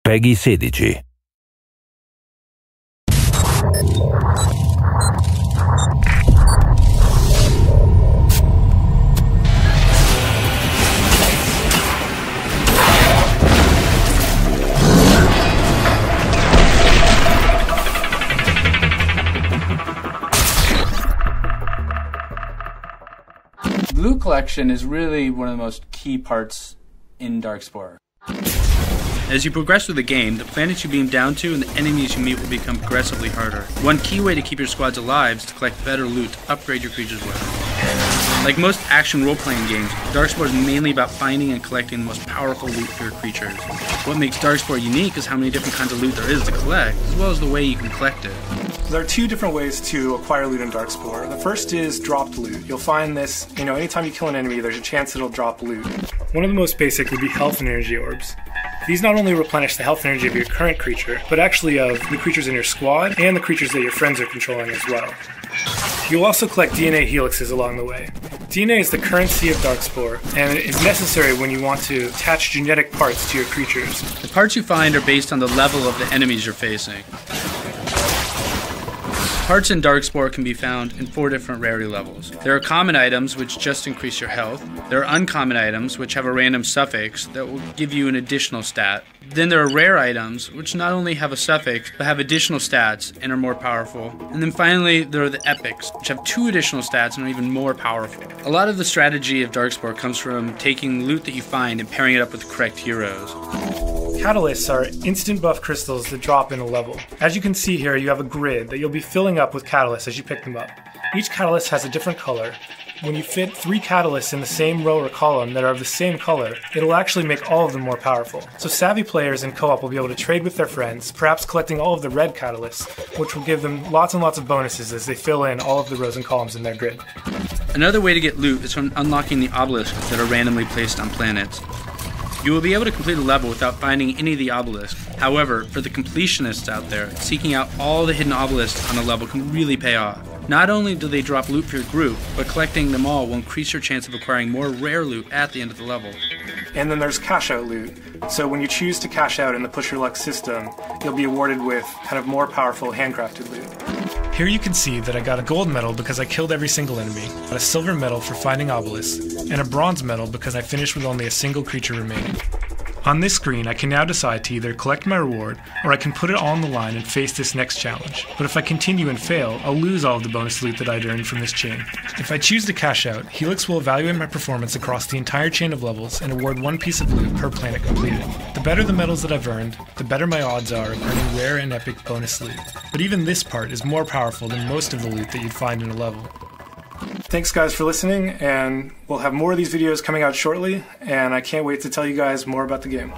Peggy 16. Loot collection is really one of the most key parts in Darkspore. As you progress through the game, the planets you beam down to and the enemies you meet will become progressively harder. One key way to keep your squads alive is to collect better loot to upgrade your creatures with. Like most action role-playing games, Darkspore is mainly about finding and collecting the most powerful loot for your creatures. What makes Darkspore unique is how many different kinds of loot there is to collect, as well as the way you can collect it. There are two different ways to acquire loot in Darkspore. The first is dropped loot. You'll find this, anytime you kill an enemy, there's a chance it'll drop loot. One of the most basic would be health and energy orbs. These not only replenish the health and energy of your current creature, but actually of the creatures in your squad and the creatures that your friends are controlling as well. You'll also collect DNA helixes along the way. DNA is the currency of Darkspore, and it is necessary when you want to attach genetic parts to your creatures. The parts you find are based on the level of the enemies you're facing. Parts in Darkspore can be found in 4 different rarity levels. There are common items, which just increase your health. There are uncommon items, which have a random suffix that will give you an additional stat. Then there are rare items, which not only have a suffix, but have additional stats and are more powerful. And then finally, there are the epics, which have 2 additional stats and are even more powerful. A lot of the strategy of Darkspore comes from taking loot that you find and pairing it up with the correct heroes. Catalysts are instant buff crystals that drop in a level. As you can see here, you have a grid that you'll be filling up with catalysts as you pick them up. Each catalyst has a different color. When you fit 3 catalysts in the same row or column that are of the same color, it'll actually make all of them more powerful. So savvy players in co-op will be able to trade with their friends, perhaps collecting all of the red catalysts, which will give them lots and lots of bonuses as they fill in all of the rows and columns in their grid. Another way to get loot is from unlocking the obelisks that are randomly placed on planets. You will be able to complete a level without finding any of the obelisks. However, for the completionists out there, seeking out all the hidden obelisks on a level can really pay off. Not only do they drop loot for your group, but collecting them all will increase your chance of acquiring more rare loot at the end of the level. And then there's cash out loot. So when you choose to cash out in the Push Your Luck system, you'll be awarded with kind of more powerful handcrafted loot. Here you can see that I got a gold medal because I killed every single enemy, got a silver medal for finding obelisks, and a bronze medal because I finished with only a single creature remaining. On this screen, I can now decide to either collect my reward, or I can put it all on the line and face this next challenge. But if I continue and fail, I'll lose all of the bonus loot that I'd earned from this chain. If I choose to cash out, Helix will evaluate my performance across the entire chain of levels and award 1 piece of loot per planet completed. The better the medals that I've earned, the better my odds are of earning rare and epic bonus loot. But even this part is more powerful than most of the loot that you'd find in a level. Thanks guys for listening, and we'll have more of these videos coming out shortly, and I can't wait to tell you guys more about the game.